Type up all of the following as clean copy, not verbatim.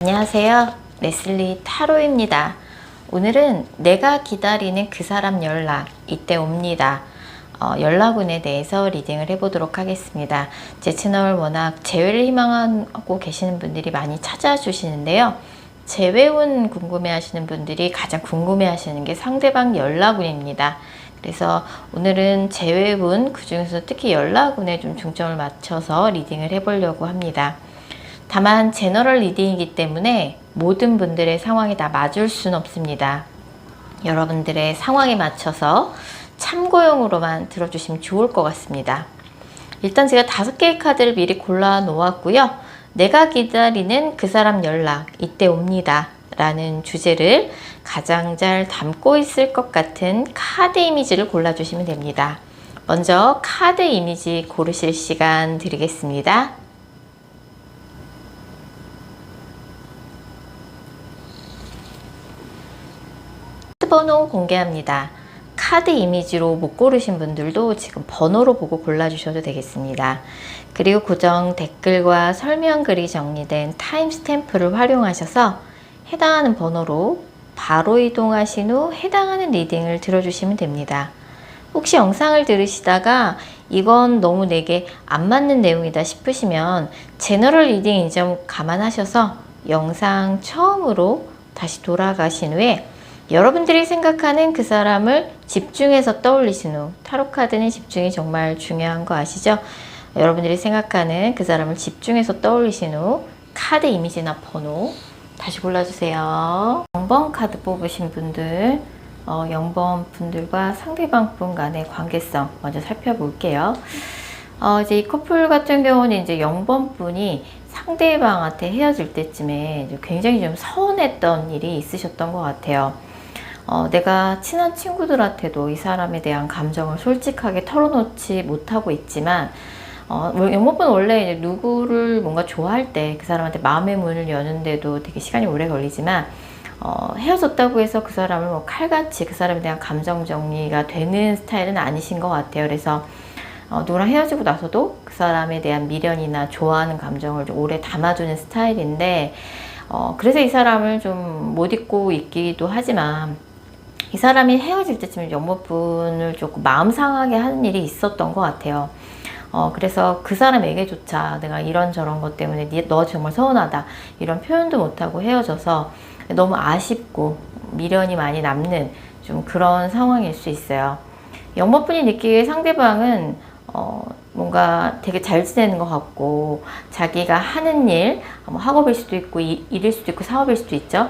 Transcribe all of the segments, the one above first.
안녕하세요. 레슬리 타로입니다. 오늘은 내가 기다리는 그 사람 연락, 이때 옵니다. 연락운에 대해서 리딩을 해보도록 하겠습니다. 제 채널 워낙 재회를 희망하고 계시는 분들이 많이 찾아주시는데요. 재회운 궁금해 하시는 분들이 가장 궁금해 하시는 게 상대방 연락운입니다. 그래서 오늘은 재회운, 그 중에서 특히 연락운에 좀 중점을 맞춰서 리딩을 해보려고 합니다. 다만 제너럴 리딩이기 때문에 모든 분들의 상황이 다 맞을 수는 없습니다. 여러분들의 상황에 맞춰서 참고용으로만 들어주시면 좋을 것 같습니다. 일단 제가 5개의 카드를 미리 골라 놓았고요. 내가 기다리는 그 사람 연락, 이때 옵니다 라는 주제를 가장 잘 담고 있을 것 같은 카드 이미지를 골라주시면 됩니다. 먼저 카드 이미지 고르실 시간 드리겠습니다. 번호 공개합니다. 카드 이미지로 못 고르신 분들도 지금 번호로 보고 골라주셔도 되겠습니다. 그리고 고정 댓글과 설명글이 정리된 타임스탬프를 활용하셔서 해당하는 번호로 바로 이동하신 후 해당하는 리딩을 들어주시면 됩니다. 혹시 영상을 들으시다가 이건 너무 내게 안 맞는 내용이다 싶으시면 제너럴 리딩 이 점 감안하셔서 영상 처음으로 다시 돌아가신 후에 여러분들이 생각하는 그 사람을 집중해서 떠올리신 후, 타로카드는 집중이 정말 중요한 거 아시죠? 여러분들이 생각하는 그 사람을 집중해서 떠올리신 후 카드 이미지나 번호 다시 골라주세요. 0번 카드 뽑으신 분들, 0번 분들과 상대방 분 간의 관계성 먼저 살펴볼게요. 이제 이 커플 같은 경우는 이제 0번 분이 상대방한테 헤어질 때쯤에 굉장히 좀 서운했던 일이 있으셨던 것 같아요. 내가 친한 친구들한테도 이 사람에 대한 감정을 솔직하게 털어놓지 못하고 있지만, 영모분 원래 이제 누구를 뭔가 좋아할 때 그 사람한테 마음의 문을 여는데도 되게 시간이 오래 걸리지만, 헤어졌다고 해서 그 사람을 뭐 칼같이 그 사람에 대한 감정 정리가 되는 스타일은 아니신 것 같아요. 그래서 누구랑 헤어지고 나서도 그 사람에 대한 미련이나 좋아하는 감정을 좀 오래 담아두는 스타일인데, 그래서 이 사람을 좀 못 잊고 있기도 하지만, 이 사람이 헤어질 때쯤에 연모분을 조금 마음 상하게 하는 일이 있었던 것 같아요. 그래서 그 사람에게조차 내가 이런저런 것 때문에 너 정말 서운하다 이런 표현도 못하고 헤어져서 너무 아쉽고 미련이 많이 남는 좀 그런 상황일 수 있어요. 연모분이 느끼기에 상대방은 뭔가 되게 잘 지내는 것 같고, 자기가 하는 일, 학업일 수도 있고 일일 수도 있고 사업일 수도 있죠.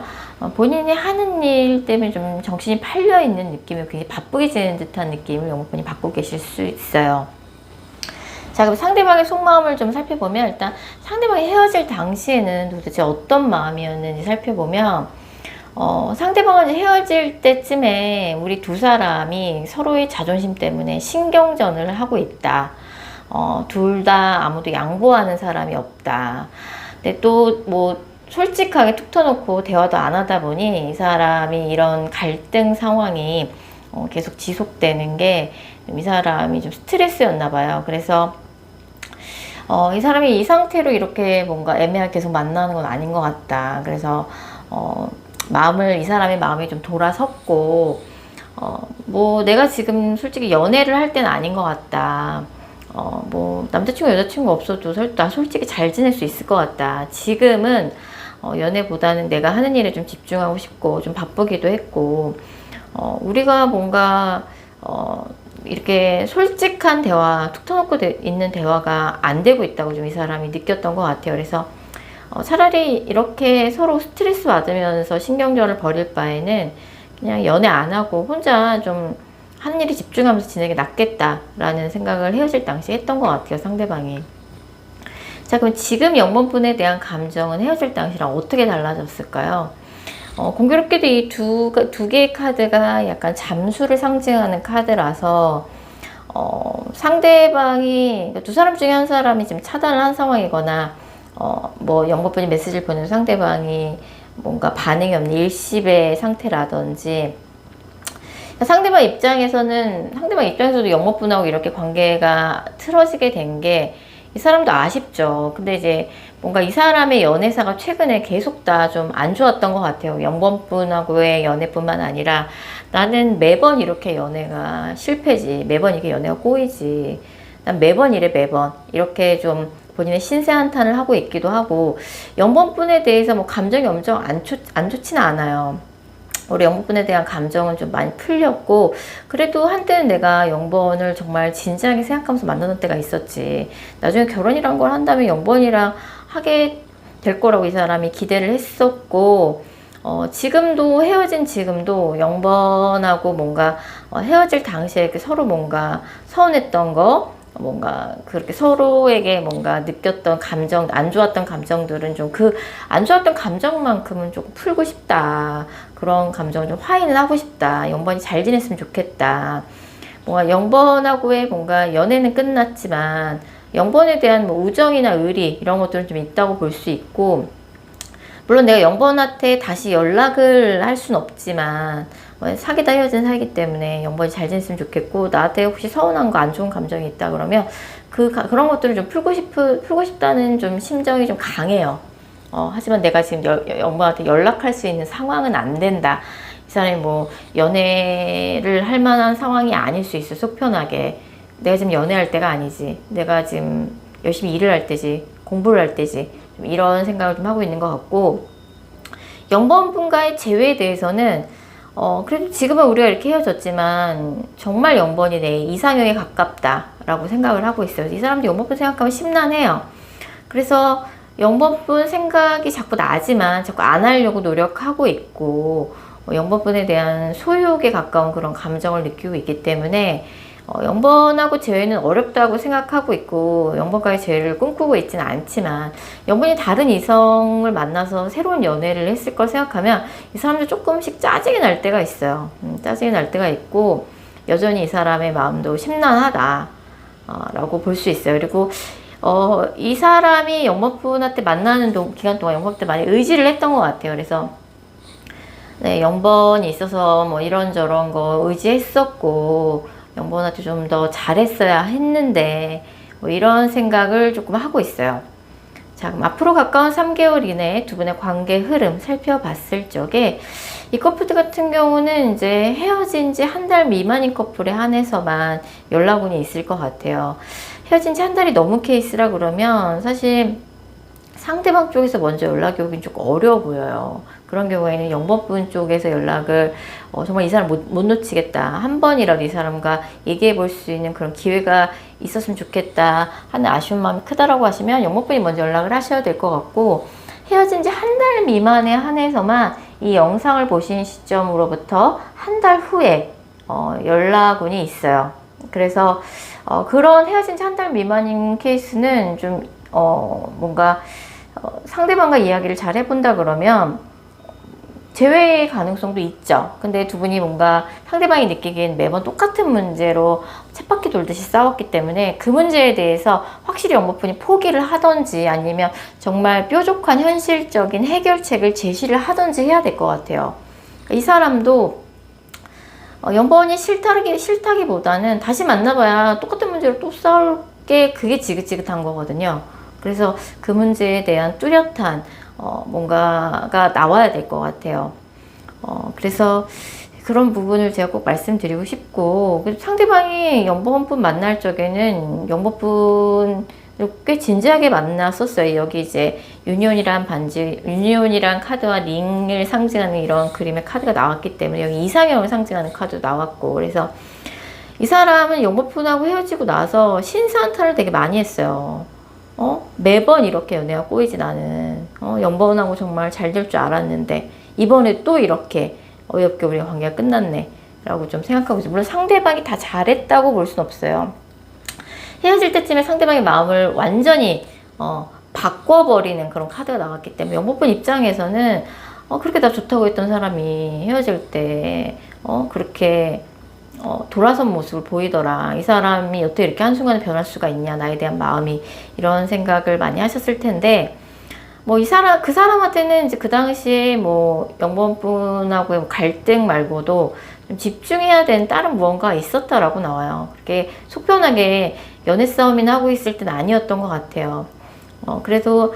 본인이 하는 일 때문에 좀 정신이 팔려 있는 느낌이, 굉장히 바쁘게 지내는 듯한 느낌을 연모분이 받고 계실 수 있어요. 자, 그럼 상대방의 속마음을 좀 살펴보면, 일단 상대방이 헤어질 당시에는 도대체 어떤 마음이었는지 살펴보면, 상대방은 헤어질 때쯤에 우리 두 사람이 서로의 자존심 때문에 신경전을 하고 있다. 둘 다 아무도 양보하는 사람이 없다. 근데 또 뭐 솔직하게 툭 터놓고 대화도 안 하다 보니 이 사람이 이런 갈등 상황이 계속 지속되는 게 이 사람이 좀 스트레스였나 봐요. 그래서 이 사람이 이 상태로 이렇게 뭔가 애매하게 계속 만나는 건 아닌 것 같다. 그래서 이 사람의 마음이 좀 돌아섰고, 뭐 내가 지금 솔직히 연애를 할 때는 아닌 것 같다. 뭐 남자친구 여자친구 없어도 나 솔직히 잘 지낼 수 있을 것 같다. 지금은 연애보다는 내가 하는 일에 좀 집중하고 싶고 좀 바쁘기도 했고, 우리가 뭔가 이렇게 솔직한 대화, 툭 터놓고 있는 대화가 안 되고 있다고 좀 이 사람이 느꼈던 것 같아요. 그래서 차라리 이렇게 서로 스트레스 받으면서 신경전을 벌일 바에는 그냥 연애 안 하고 혼자 좀 하는 일에 집중하면서 지내는 게 낫겠다라는 생각을 헤어질 당시에 했던 것 같아요, 상대방이. 자, 그럼 지금 영번분에 대한 감정은 헤어질 당시랑 어떻게 달라졌을까요? 공교롭게도 이 두 개의 카드가 약간 잠수를 상징하는 카드라서, 상대방이, 그러니까 두 사람 중에 한 사람이 지금 차단을 한 상황이거나, 뭐 영번분이 메시지를 보내는 상대방이 뭔가 반응이 없는 일십의 상태라든지, 상대방 입장에서도 영업분하고 이렇게 관계가 틀어지게 된 게 이 사람도 아쉽죠. 근데 이제 뭔가 이 사람의 연애사가 최근에 계속 다 좀 안 좋았던 것 같아요. 영번분하고의 연애뿐만 아니라 나는 매번 이렇게 연애가 실패지. 매번 이게 연애가 꼬이지. 난 매번 이래 매번. 이렇게 좀 본인의 신세 한탄을 하고 있기도 하고 영번분에 대해서 뭐 감정이 엄청 안 좋지는 않아요. 우리 영번분에 대한 감정은 좀 많이 풀렸고 그래도 한때는 내가 영번을 정말 진지하게 생각하면서 만나던 때가 있었지. 나중에 결혼이란 걸 한다면 영번이랑 하게 될 거라고 이 사람이 기대를 했었고 지금도 헤어진 지금도 영번하고 뭔가 헤어질 당시에 이렇게 서로 뭔가 서운했던 거 뭔가 그렇게 서로에게 뭔가 느꼈던 감정, 안 좋았던 감정들은 좀 그 안 좋았던 감정만큼은 조금 풀고 싶다. 그런 감정을 좀 화해는 하고 싶다. 영번이 잘 지냈으면 좋겠다. 뭔가 영번하고의 뭔가 연애는 끝났지만 영번에 대한 뭐 우정이나 의리 이런 것들은 좀 있다고 볼 수 있고 물론 내가 영번한테 다시 연락을 할 수는 없지만 사귀다 헤어진 사이기 때문에 영번이 잘 지냈으면 좋겠고 나한테 혹시 서운한 거 안 좋은 감정이 있다 그러면 그런 것들을 좀 풀고 싶다는 좀 심정이 좀 강해요. 하지만 내가 지금 영번한테 연락할 수 있는 상황은 안 된다. 이 사람이 뭐 연애를 할 만한 상황이 아닐 수 있어. 속 편하게 내가 지금 연애할 때가 아니지. 내가 지금 열심히 일을 할 때지. 공부를 할 때지. 좀 이런 생각을 좀 하고 있는 것 같고 영번분과의 재회에 대해서는 그래도 지금은 우리가 이렇게 헤어졌지만 정말 영번이 내 이상형에 가깝다라고 생각을 하고 있어요. 이 사람도 영번분 생각하면 심란해요. 그래서 영번분 생각이 자꾸 나지만 자꾸 안 하려고 노력하고 있고 영번분에 대한 소유욕에 가까운 그런 감정을 느끼고 있기 때문에 영번하고 재회는 어렵다고 생각하고 있고 영번과의 재회를 꿈꾸고 있지는 않지만 영번이 다른 이성을 만나서 새로운 연애를 했을 걸 생각하면 이 사람도 조금씩 짜증이 날 때가 있어요. 짜증이 날 때가 있고 여전히 이 사람의 마음도 심란하다 라고 볼 수 있어요. 그리고 이 사람이 영번분한테 만나는 기간 동안 영번한테 많이 의지를 했던 것 같아요. 그래서 네, 영번이 있어서 뭐 이런저런 거 의지했었고 영번한테 좀 더 잘했어야 했는데 뭐 이런 생각을 조금 하고 있어요. 자, 그럼 앞으로 가까운 3개월 이내에 두 분의 관계 흐름 살펴봤을 적에 이 커플들 같은 경우는 이제 헤어진 지 한 달 미만인 커플에 한해서만 연락운이 있을 것 같아요. 헤어진 지 한 달이 넘은 케이스라 그러면 사실 상대방 쪽에서 먼저 연락이 오긴 조금 어려워 보여요. 그런 경우에는 영번분 쪽에서 연락을 정말 이 사람 못 놓치겠다. 한 번이라도 이 사람과 얘기해 볼 수 있는 그런 기회가 있었으면 좋겠다 하는 아쉬운 마음이 크다라고 하시면 영번분이 먼저 연락을 하셔야 될 것 같고 헤어진 지 한 달 미만에 한해서만 이 영상을 보신 시점으로부터 한 달 후에 연락운이 있어요. 그래서 그런 헤어진 지 한 달 미만인 케이스는 좀 뭔가 상대방과 이야기를 잘 해본다 그러면 재회의 가능성도 있죠. 근데 두 분이 뭔가 상대방이 느끼기엔 매번 똑같은 문제로 쳇바퀴 돌듯이 싸웠기 때문에 그 문제에 대해서 확실히 영번분이 포기를 하던지 아니면 정말 뾰족한 현실적인 해결책을 제시를 하던지 해야 될 것 같아요. 이 사람도 영번이 싫다기보다는 다시 만나봐야 똑같은 문제로 또 싸울 게 그게 지긋지긋한 거거든요. 그래서 그 문제에 대한 뚜렷한 뭔가가 나와야 될 것 같아요. 그래서 그런 부분을 제가 꼭 말씀드리고 싶고 상대방이 영번분 만날 적에는 영번분을 꽤 진지하게 만났었어요. 여기 이제 유니온이란 유니온이란 카드와 링을 상징하는 이런 그림의 카드가 나왔기 때문에 여기 이상형을 상징하는 카드도 나왔고 그래서 이 사람은 영번분하고 헤어지고 나서 신사한탄을 되게 많이 했어요. 매번 이렇게 연애가 꼬이지 나는 영번하고 정말 잘 될 줄 알았는데 이번에 또 이렇게 어이없게 우리 관계가 끝났네 라고 좀 생각하고 있어요. 물론 상대방이 다 잘했다고 볼 순 없어요. 헤어질 때쯤에 상대방의 마음을 완전히 바꿔버리는 그런 카드가 나왔기 때문에 영번분 입장에서는 그렇게 나 좋다고 했던 사람이 헤어질 때 그렇게 돌아선 모습을 보이더라. 이 사람이 어떻게 이렇게 한순간에 변할 수가 있냐. 나에 대한 마음이. 이런 생각을 많이 하셨을 텐데, 뭐 그 사람한테는 이제 그 당시에 뭐 영번분하고의 갈등 말고도 좀 집중해야 되는 다른 무언가가 있었다라고 나와요. 그렇게 속편하게 연애 싸움이나 하고 있을 때는 아니었던 것 같아요. 그래도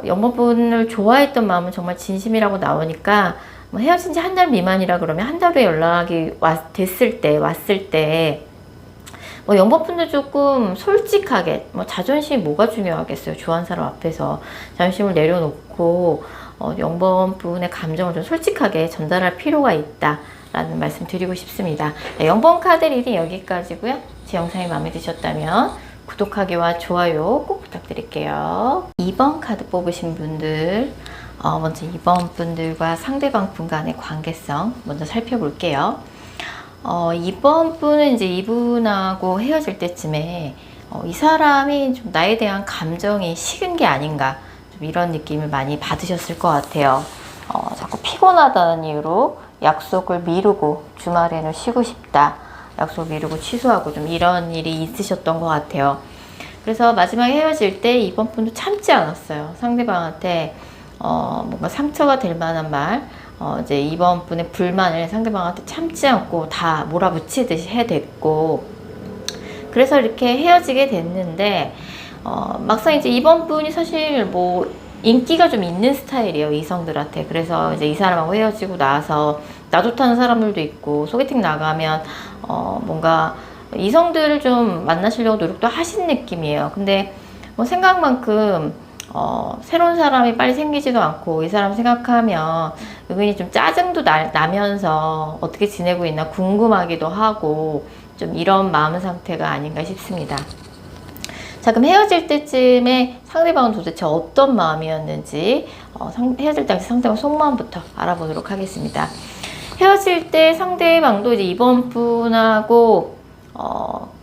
영번분을 좋아했던 마음은 정말 진심이라고 나오니까 뭐 헤어진 지 한 달 미만이라 그러면 한 달 후에 연락이 왔을 때 뭐 영번분도 조금 솔직하게, 뭐 자존심이 뭐가 중요하겠어요. 좋아하는 사람 앞에서 자존심을 내려놓고 영번분의 감정을 좀 솔직하게 전달할 필요가 있다 라는 말씀 드리고 싶습니다. 네, 영번 카드 리딩 여기까지고요. 제 영상이 마음에 드셨다면 구독하기와 좋아요 꼭 부탁드릴게요. 2번 카드 뽑으신 분들, 먼저 2번 분들과 상대방 분 간의 관계성 먼저 살펴볼게요. 2번 분은 이제 이분하고 헤어질 때쯤에 이 사람이 좀 나에 대한 감정이 식은 게 아닌가, 좀 이런 느낌을 많이 받으셨을 것 같아요. 자꾸 피곤하다는 이유로 약속을 미루고 주말에는 쉬고 싶다, 약속을 미루고 취소하고 좀 이런 일이 있으셨던 것 같아요. 그래서 마지막에 헤어질 때 이번 분도 참지 않았어요. 상대방한테 뭔가 상처가 될 만한 말, 이제 이번 분의 불만을 상대방한테 참지 않고 다 몰아붙이듯이 해댔고, 그래서 이렇게 헤어지게 됐는데, 막상 이제 이번 분이 사실 뭐 인기가 좀 있는 스타일이에요, 이성들한테. 그래서 이제 이 사람하고 헤어지고 나서 나 좋다는 사람들도 있고, 소개팅 나가면 뭔가 이성들을 좀 만나시려고 노력도 하신 느낌이에요. 근데 뭐 생각만큼 새로운 사람이 빨리 생기지도 않고, 이 사람 생각하면 은근히 좀 짜증도 나면서 어떻게 지내고 있나 궁금하기도 하고, 좀 이런 마음 상태가 아닌가 싶습니다. 자, 그럼 헤어질 때쯤에 상대방은 도대체 어떤 마음이었는지, 헤어질 당시 상대방 속마음부터 알아보도록 하겠습니다. 헤어질 때 상대방도 이제 이번 분하고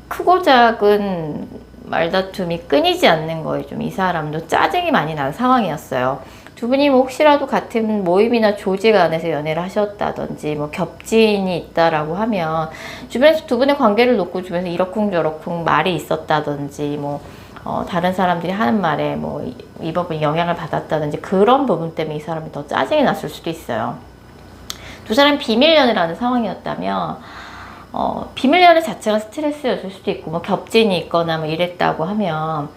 크고 작은 말다툼이 끊이지 않는 거예요. 좀 이 사람도 짜증이 많이 나는 상황이었어요. 두 분이 뭐 혹시라도 같은 모임이나 조직 안에서 연애를 하셨다든지, 뭐 겹친이 있다라고 하면 주변에서 두 분의 관계를 놓고 주변에서 이러쿵저러쿵 말이 있었다든지, 뭐 다른 사람들이 하는 말에 뭐 이번 분이 영향을 받았다든지, 그런 부분 때문에 이 사람이 더 짜증이 났을 수도 있어요. 두 사람이 비밀 연애를 하는 상황이었다면 비밀 연애 자체가 스트레스였을 수도 있고, 뭐 겹친이 있거나 뭐 이랬다고 하면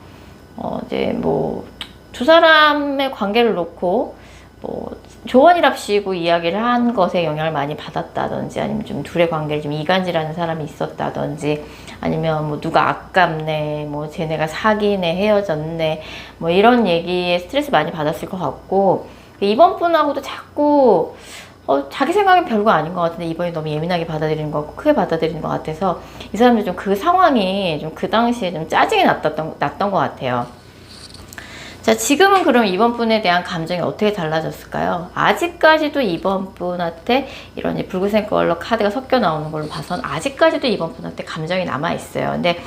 이제 뭐 두 사람의 관계를 놓고 뭐 조언이랍시고 이야기를 한 것에 영향을 많이 받았다든지, 아니면 좀 둘의 관계를 좀 이간질하는 사람이 있었다든지, 아니면 뭐 누가 아깝네, 뭐 쟤네가 사귀네, 헤어졌네, 뭐 이런 얘기에 스트레스 많이 받았을 것 같고, 이번 분하고도 자꾸 자기 생각엔 별거 아닌 것 같은데 이번에 너무 예민하게 받아들이는 것 같고, 크게 받아들이는 것 같아서 이 사람들 좀 그 상황이 좀 그 당시에 좀 짜증이 났던 것 같아요. 자, 지금은 그럼 이번 분에 대한 감정이 어떻게 달라졌을까요? 아직까지도 이번 분한테 이런 붉은색 컬러 카드가 섞여 나오는 걸로 봐선 아직까지도 이번 분한테 감정이 남아있어요. 근데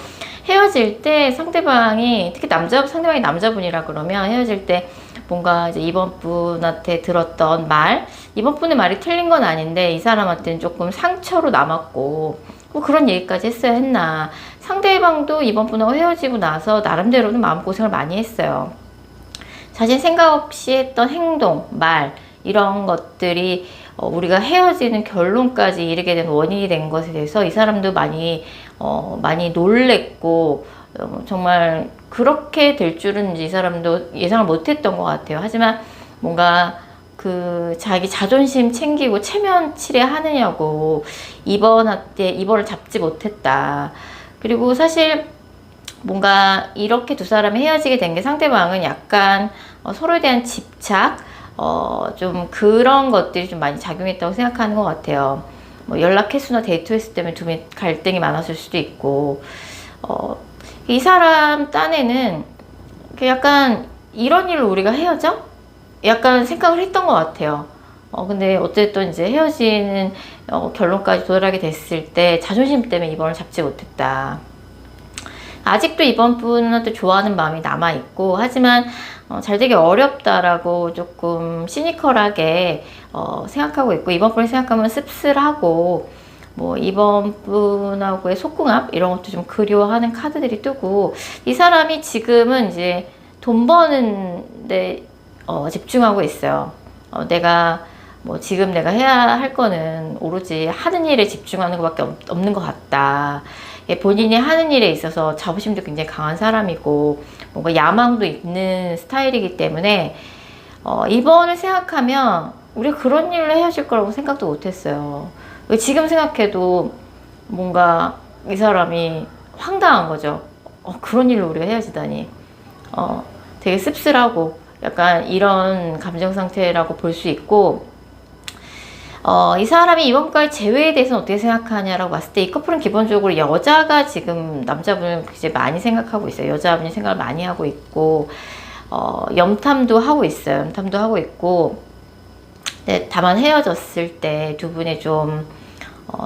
헤어질 때 상대방이, 특히 상대방이 남자분이라 그러면 헤어질 때 뭔가 이제 이번 분한테 들었던 말, 이번 분의 말이 틀린 건 아닌데 이 사람한테는 조금 상처로 남았고, 뭐 그런 얘기까지 했어야 했나. 상대방도 이번 분하고 헤어지고 나서 나름대로는 마음고생을 많이 했어요. 자신 생각 없이 했던 행동, 말, 이런 것들이 우리가 헤어지는 결론까지 이르게 된 원인이 된 것에 대해서 이 사람도 많이 놀랬고, 정말 그렇게 될 줄은 이 사람도 예상을 못했던 것 같아요. 하지만 뭔가 자기 자존심 챙기고 체면치레 하느냐고 이번을 잡지 못했다. 그리고 사실 뭔가 이렇게 두 사람이 헤어지게 된 게 상대방은 약간 서로에 대한 집착, 좀 그런 것들이 좀 많이 작용했다고 생각하는 것 같아요. 뭐 연락 횟수나 데이트 횟수 때문에 두 분이 갈등이 많았을 수도 있고, 이 사람 딴에는 약간 이런 일로 우리가 헤어져? 약간 생각을 했던 것 같아요. 근데 어쨌든 이제 헤어지는 결론까지 도달하게 됐을 때 자존심 때문에 이번을 잡지 못했다. 아직도 이번 분한테 좋아하는 마음이 남아있고, 하지만 잘 되기 어렵다라고 조금 시니컬하게 생각하고 있고, 이번 분을 생각하면 씁쓸하고, 뭐 이번 분하고의 속궁합 이런 것도 좀 그리워하는 카드들이 뜨고, 이 사람이 지금은 이제 돈 버는 데 집중하고 있어요. 지금 내가 해야 할 거는 오로지 하는 일에 집중하는 것밖에 없는 것 같다. 본인이 하는 일에 있어서 자부심도 굉장히 강한 사람이고, 뭔가 야망도 있는 스타일이기 때문에 이번을 생각하면 우리가 그런 일로 헤어질 거라고 생각도 못했어요. 지금 생각해도 뭔가 이 사람이 황당한 거죠. 그런 일로 우리가 헤어지다니. 되게 씁쓸하고 약간 이런 감정 상태라고 볼 수 있고, 이 사람이 이번 달 재회에 대해서는 어떻게 생각하냐라고 봤을 때 이 커플은 기본적으로 여자가 지금 남자분을 이제 많이 생각하고 있어요. 여자분이 생각을 많이 하고 있고, 염탐도 하고 있어요. 염탐도 하고 있고, 네, 다만 헤어졌을 때 두 분이 좀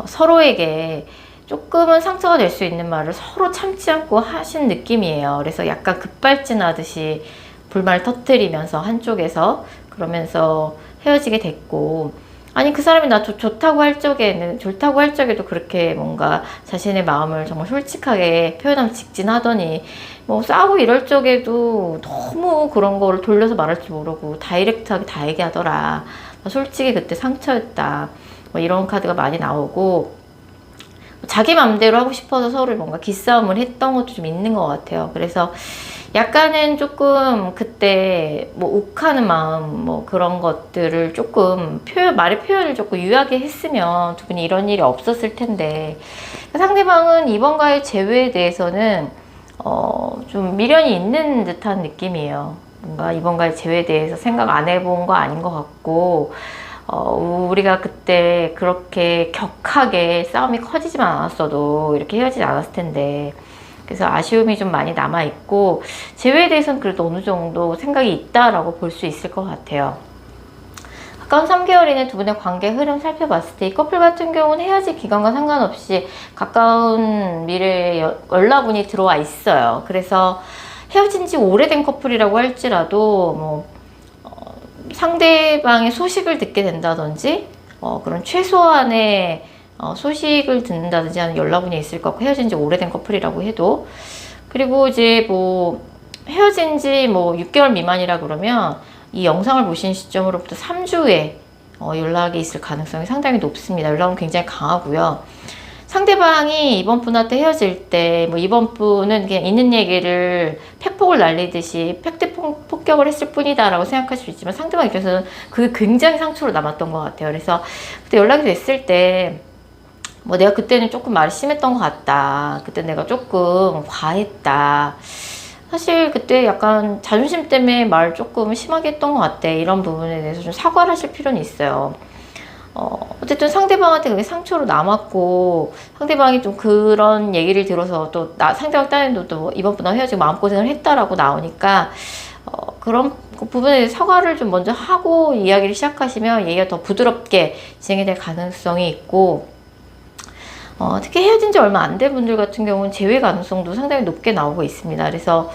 서로에게 조금은 상처가 될 수 있는 말을 서로 참지 않고 하신 느낌이에요. 그래서 약간 급발진하듯이 불만을 터뜨리면서 한쪽에서 그러면서 헤어지게 됐고, 아니 그 사람이 나 좋다고 할 적에도 그렇게 뭔가 자신의 마음을 정말 솔직하게 표현하면 직진하더니 뭐 싸우고 이럴 적에도 너무 그런 거를 돌려서 말할 줄 모르고 다이렉트하게 다 얘기하더라. 나 솔직히 그때 상처였다. 뭐 이런 카드가 많이 나오고, 자기 맘대로 하고 싶어서 서로 뭔가 기싸움을 했던 것도 좀 있는 것 같아요. 그래서 약간은 조금 그때 뭐 욱하는 마음 뭐 그런 것들을 조금 말의 표현을 조금 유하게 했으면 두 분이 이런 일이 없었을 텐데, 상대방은 이번과의 재회에 대해서는 좀 미련이 있는 듯한 느낌이에요. 뭔가 이번과의 재회에 대해서 생각 안 해본 거 아닌 것 같고, 우리가 그때 그렇게 격하게 싸움이 커지지만 않았어도 이렇게 헤어지지 않았을 텐데, 그래서 아쉬움이 좀 많이 남아있고, 재회에 대해서는 그래도 어느 정도 생각이 있다라고 볼 수 있을 것 같아요. 가까운 3개월 이내 두 분의 관계 흐름 살펴봤을 때 이 커플 같은 경우는 헤어질 기간과 상관없이 가까운 미래에 연락운이 들어와 있어요. 그래서 헤어진 지 오래된 커플이라고 할지라도 뭐 상대방의 소식을 듣게 된다든지 그런 최소한의 소식을 듣는다든지 하는 연락운이 있을 것 같고, 헤어진 지 오래된 커플이라고 해도. 그리고 이제 뭐 헤어진 지 뭐 6개월 미만이라 그러면 이 영상을 보신 시점으로부터 3주에 연락이 있을 가능성이 상당히 높습니다. 연락은 굉장히 강하고요. 상대방이 이번 분한테 헤어질 때 뭐 이번 분은 그냥 있는 얘기를 팩폭을 날리듯이 팩트 폭격을 했을 뿐이다 라고 생각할 수 있지만, 상대방 입장에서는 그게 굉장히 상처로 남았던 것 같아요. 그래서 그때 연락이 됐을 때 뭐 내가 그때는 조금 말이 심했던 것 같다, 그때 내가 조금 과했다, 사실 그때 약간 자존심 때문에 말 조금 심하게 했던 것 같아, 이런 부분에 대해서 좀 사과를 하실 필요는 있어요. 어쨌든 상대방한테 그게 상처로 남았고, 상대방이 좀 그런 얘기를 들어서 또 상대방 딴에도 또 이번 분하고 헤어지고 마음고생을 했다라고 나오니까, 그런 부분에 대해서 사과를 좀 먼저 하고 이야기를 시작하시면 얘기가 더 부드럽게 진행이 될 가능성이 있고, 특히 헤어진 지 얼마 안 된 분들 같은 경우는 재회 가능성도 상당히 높게 나오고 있습니다. 그래서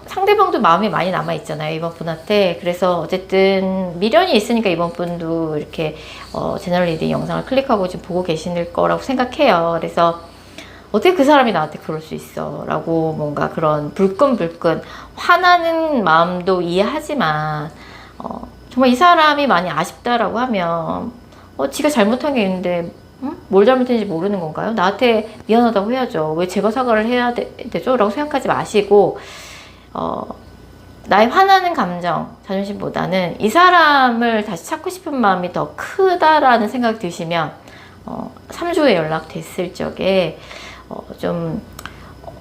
상대방도 마음이 많이 남아 있잖아요, 이번 분한테. 그래서 어쨌든 미련이 있으니까 이번 분도 이렇게 채널 리딩 영상을 클릭하고 지금 보고 계실 거라고 생각해요. 그래서 어떻게 그 사람이 나한테 그럴 수 있어 라고 뭔가 그런 불끈불끈 화나는 마음도 이해하지만, 정말 이 사람이 많이 아쉽다라고 하면 지가 잘못한 게 있는데 뭘 잘못했는지 모르는 건가요? 나한테 미안하다고 해야죠. 왜 제가 사과를 해야 되죠? 라고 생각하지 마시고, 나의 화나는 감정, 자존심보다는 이 사람을 다시 찾고 싶은 마음이 더 크다라는 생각이 드시면 3주에 연락됐을 적에 좀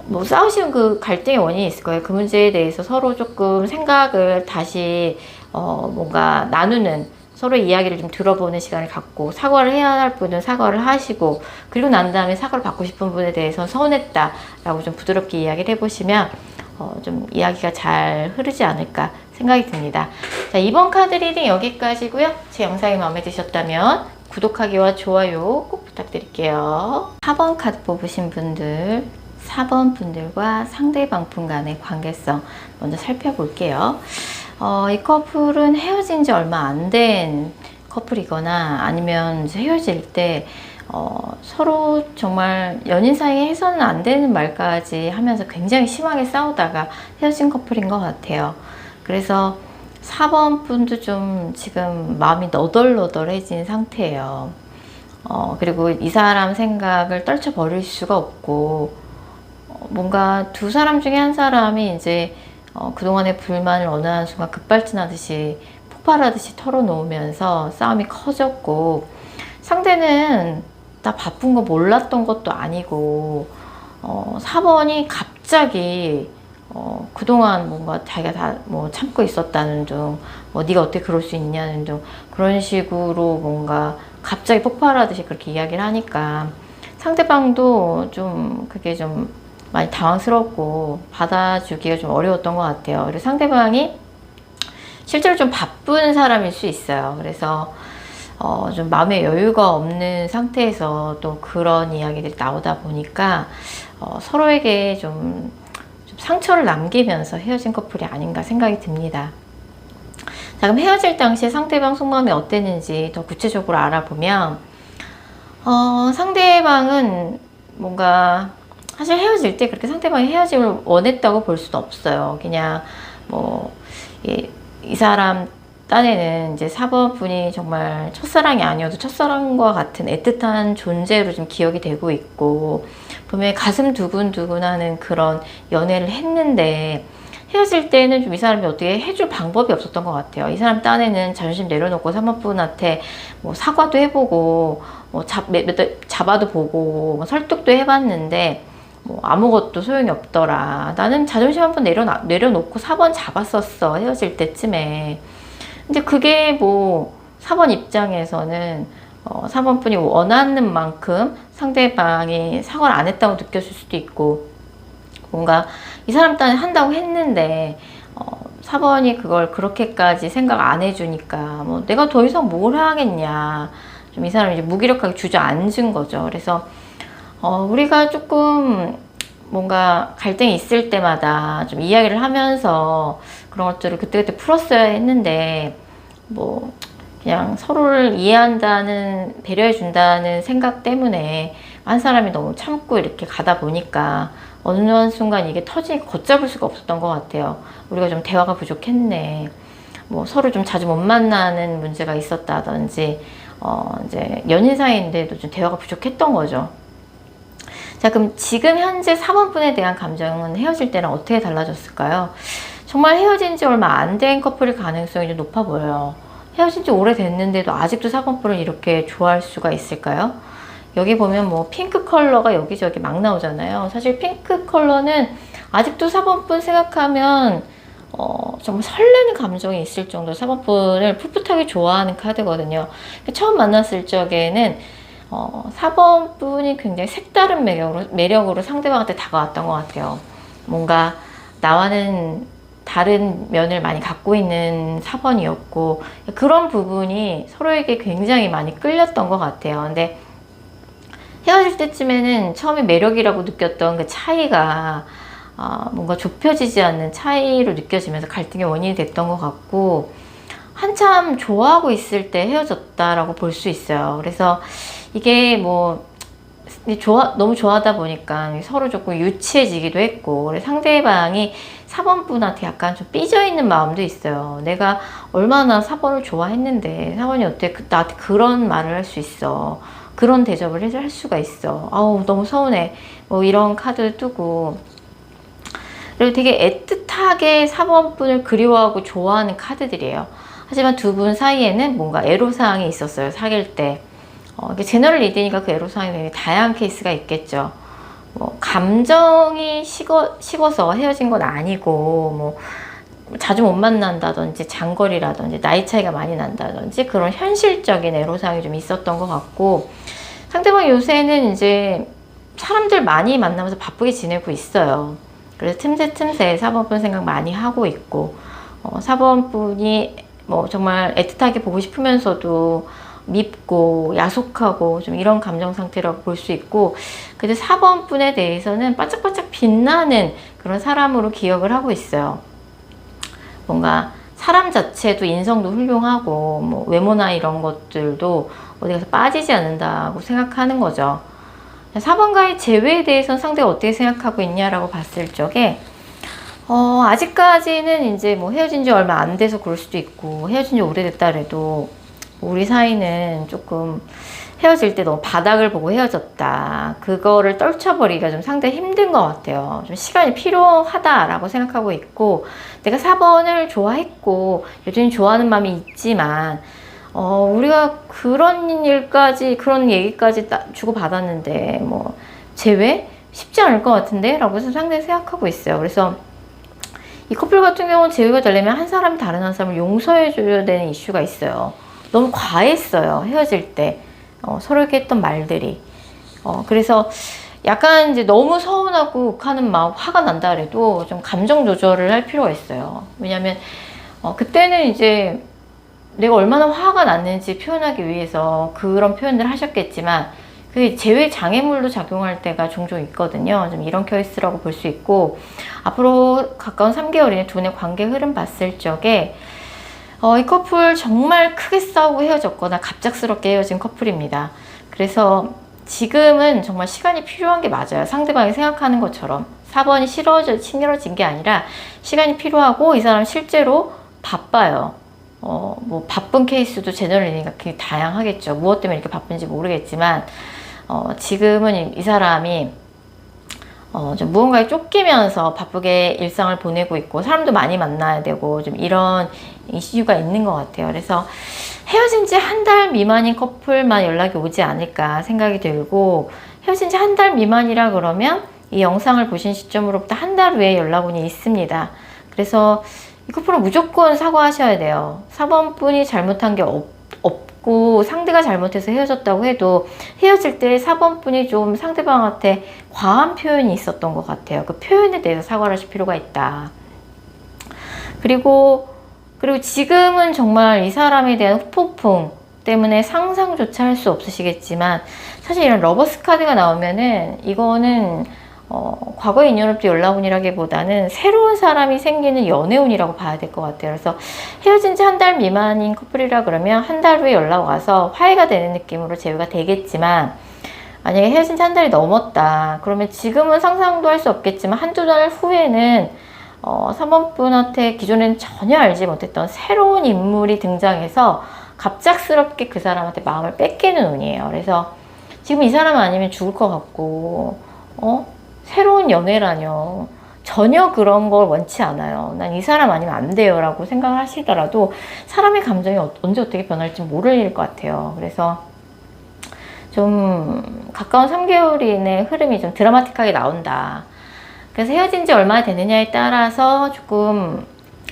뭐 싸우시는 그 갈등의 원인이 있을 거예요. 그 문제에 대해서 서로 조금 생각을 다시 뭔가 나누는, 서로의 이야기를 좀 들어보는 시간을 갖고, 사과를 해야 할 분은 사과를 하시고, 그리고 난 다음에 사과를 받고 싶은 분에 대해서 서운했다 라고 좀 부드럽게 이야기를 해보시면 좀 이야기가 잘 흐르지 않을까 생각이 듭니다. 자, 이번 카드 리딩 여기까지고요. 제 영상이 마음에 드셨다면 구독하기와 좋아요 꼭 부탁드릴게요. 4번 카드 뽑으신 분들, 4번 분들과 상대방 분 간의 관계성 먼저 살펴볼게요. 이 커플은 헤어진 지 얼마 안 된 커플이거나, 아니면 이제 헤어질 때 서로 정말 연인 사이에 해서는 안 되는 말까지 하면서 굉장히 심하게 싸우다가 헤어진 커플인 것 같아요. 그래서 4번 분도 좀 지금 마음이 너덜너덜해진 상태예요. 그리고 이 사람 생각을 떨쳐버릴 수가 없고, 뭔가 두 사람 중에 한 사람이 이제 그동안의 불만을 어느 한순간 급발진하듯이 폭발하듯이 털어놓으면서 싸움이 커졌고, 상대는 나 바쁜 거 몰랐던 것도 아니고 4번이 갑자기 그동안 뭔가 자기가 다 뭐 참고 있었다는 둥, 뭐 네가 어떻게 그럴 수 있냐는 둥, 그런 식으로 뭔가 갑자기 폭발하듯이 그렇게 이야기를 하니까 상대방도 좀 그게 좀 많이 당황스럽고 받아주기가 좀 어려웠던 것 같아요. 그리고 상대방이 실제로 좀 바쁜 사람일 수 있어요. 그래서 좀 마음의 여유가 없는 상태에서 또 그런 이야기들이 나오다 보니까 서로에게 좀 상처를 남기면서 헤어진 커플이 아닌가 생각이 듭니다. 자, 그럼 헤어질 당시에 상대방 속마음이 어땠는지 더 구체적으로 알아보면, 상대방은 뭔가 사실 헤어질 때 그렇게 상대방이 헤어짐을 원했다고 볼 수는 없어요. 그냥 뭐 이 사람 딴에는 이제 4번 분이 정말 첫사랑이 아니어도 첫사랑과 같은 애틋한 존재로 좀 기억이 되고 있고, 분명히 가슴 두근두근하는 그런 연애를 했는데 헤어질 때는 좀 이 사람이 어떻게 해줄 방법이 없었던 것 같아요. 이 사람 딴에는 자존심 내려놓고 3번 분한테 뭐 사과도 해보고 뭐 잡아도 보고 뭐 설득도 해봤는데 뭐 아무것도 소용이 없더라. 나는 자존심 한번 내려놓고 4번 잡았었어, 헤어질 때쯤에. 근데 그게 뭐 4번 입장에서는 4번 분이 원하는 만큼 상대방이 사과를 안 했다고 느꼈을 수도 있고, 뭔가 이 사람 딴에 한다고 했는데 4번이 그걸 그렇게까지 생각 안 해주니까 뭐 내가 더 이상 뭘 하겠냐, 좀 이 사람이 이제 무기력하게 주저앉은 거죠. 그래서 우리가 조금 뭔가 갈등이 있을 때마다 좀 이야기를 하면서 그런 것들을 그때그때 풀었어야 했는데, 뭐 그냥 서로를 이해한다는, 배려해준다는 생각 때문에 한 사람이 너무 참고 이렇게 가다 보니까 어느 한순간 이게 터지니까 걷잡을 수가 없었던 것 같아요. 우리가 좀 대화가 부족했네, 뭐 서로 좀 자주 못 만나는 문제가 있었다든지, 이제 연인 사이인데도 좀 대화가 부족했던 거죠. 자, 그럼 지금 현재 4번 분에 대한 감정은 헤어질 때랑 어떻게 달라졌을까요? 정말 헤어진 지 얼마 안 된 커플일 가능성이 좀 높아 보여요. 헤어진 지 오래됐는데도 아직도 4번 분을 이렇게 좋아할 수가 있을까요? 여기 보면 뭐 핑크 컬러가 여기저기 막 나오잖아요. 사실 핑크 컬러는 아직도 4번 분 생각하면 정말 설레는 감정이 있을 정도로 4번 분을 풋풋하게 좋아하는 카드거든요. 처음 만났을 적에는 4번 분이 굉장히 색다른 매력으로 상대방한테 다가왔던 것 같아요. 뭔가 나와는 다른 면을 많이 갖고 있는 4번이었고, 그런 부분이 서로에게 굉장히 많이 끌렸던 것 같아요. 근데 헤어질 때쯤에는 처음에 매력이라고 느꼈던 그 차이가 뭔가 좁혀지지 않는 차이로 느껴지면서 갈등의 원인이 됐던 것 같고, 한참 좋아하고 있을 때 헤어졌다라고 볼 수 있어요. 그래서 이게 뭐 너무 좋아하다 보니까 서로 조금 유치해지기도 했고, 그래서 상대방이 4번 분한테 약간 좀 삐져있는 마음도 있어요. 내가 얼마나 4번을 좋아했는데 4번이 어떻게 나한테 그런 말을 할 수 있어, 그런 대접을 할 수가 있어, 아우 너무 서운해, 뭐 이런 카드를 뜨고, 그리고 되게 애틋하게 4번 분을 그리워하고 좋아하는 카드들이에요. 하지만 두 분 사이에는 뭔가 애로사항이 있었어요, 사귈 때. 이게 제너럴 리딩이니까 그 애로사항이 굉장히 다양한 케이스가 있겠죠. 뭐 감정이 식어서 헤어진 건 아니고, 뭐 자주 못 만난다든지 장거리라든지 나이 차이가 많이 난다든지 그런 현실적인 애로사항이 좀 있었던 것 같고, 상대방 요새는 이제 사람들 많이 만나면서 바쁘게 지내고 있어요. 그래서 틈새 4번 분 생각 많이 하고 있고, 4번 분이 뭐 정말 애틋하게 보고 싶으면서도 밉고 야속하고 좀 이런 감정 상태라고 볼 수 있고, 근데 4번 분에 대해서는 반짝반짝 빛나는 그런 사람으로 기억을 하고 있어요. 뭔가 사람 자체도 인성도 훌륭하고 뭐 외모나 이런 것들도 어디 가서 빠지지 않는다고 생각하는 거죠. 4번과의 재회에 대해서는 상대가 어떻게 생각하고 있냐라고 봤을 적에 아직까지는 이제 뭐 헤어진 지 얼마 안 돼서 그럴 수도 있고, 헤어진 지 오래됐다 그래도 우리 사이는 조금 헤어질 때 너무 바닥을 보고 헤어졌다. 그거를 떨쳐버리기가 좀 상당히 힘든 것 같아요. 좀 시간이 필요하다라고 생각하고 있고, 내가 4번을 좋아했고, 여전히 좋아하는 마음이 있지만, 우리가 그런 일까지, 그런 얘기까지 주고받았는데, 뭐, 재회? 쉽지 않을 것 같은데? 라고 상당히 생각하고 있어요. 그래서 이 커플 같은 경우는 재회가 되려면 한 사람이 다른 한 사람을 용서해줘야 되는 이슈가 있어요. 너무 과했어요. 헤어질 때. 서로에게 했던 말들이. 그래서 약간 이제 너무 서운하고 욱하는 마음, 화가 난다 그래도 좀 감정 조절을 할 필요가 있어요. 왜냐면, 그때는 이제 내가 얼마나 화가 났는지 표현하기 위해서 그런 표현을 하셨겠지만, 그게 재회 장애물로 작용할 때가 종종 있거든요. 좀 이런 케이스라고 볼 수 있고, 앞으로 가까운 3개월 이내 두 분의 관계 흐름 봤을 적에, 이 커플 정말 크게 싸우고 헤어졌거나 갑작스럽게 헤어진 커플입니다. 그래서 지금은 정말 시간이 필요한 게 맞아요. 상대방이 생각하는 것처럼. 4번이 싫어진 게 아니라 시간이 필요하고 이 사람 실제로 바빠요. 뭐 바쁜 케이스도 제너럴이니까 굉장히 다양하겠죠. 무엇 때문에 이렇게 바쁜지 모르겠지만 지금은 이 사람이 좀 무언가에 쫓기면서 바쁘게 일상을 보내고 있고 사람도 많이 만나야 되고 좀 이런 이슈가 있는 것 같아요. 그래서 헤어진 지 한 달 미만인 커플만 연락이 오지 않을까 생각이 들고, 헤어진 지 한 달 미만이라 그러면 이 영상을 보신 시점으로부터 한 달 후에 연락운이 있습니다. 그래서 이 커플은 무조건 사과하셔야 돼요. 4번 분이 잘못한 게 없고 상대가 잘못해서 헤어졌다고 해도 헤어질 때 4번 분이 좀 상대방한테 과한 표현이 있었던 것 같아요. 그 표현에 대해서 사과를 하실 필요가 있다. 그리고 지금은 정말 이 사람에 대한 후폭풍 때문에 상상조차 할 수 없으시겠지만, 사실 이런 러버스 카드가 나오면은 이거는 과거의 인연으로부터 연락운이라기보다는 새로운 사람이 생기는 연애운이라고 봐야 될 것 같아요. 그래서 헤어진 지 한 달 미만인 커플이라 그러면 한 달 후에 연락 와서 화해가 되는 느낌으로 재회가 되겠지만, 만약에 헤어진 지 한 달이 넘었다 그러면 지금은 상상도 할 수 없겠지만 한두 달 후에는 3번 분한테 기존에는 전혀 알지 못했던 새로운 인물이 등장해서 갑작스럽게 그 사람한테 마음을 뺏기는 운이에요. 그래서 지금 이 사람 아니면 죽을 것 같고 새로운 연애라뇨. 전혀 그런 걸 원치 않아요. 난 이 사람 아니면 안 돼요 라고 생각을 하시더라도 사람의 감정이 언제 어떻게 변할지 모를 일일 것 같아요. 그래서 좀 가까운 3개월 이내 흐름이 좀 드라마틱하게 나온다. 그래서 헤어진 지 얼마나 되느냐에 따라서 조금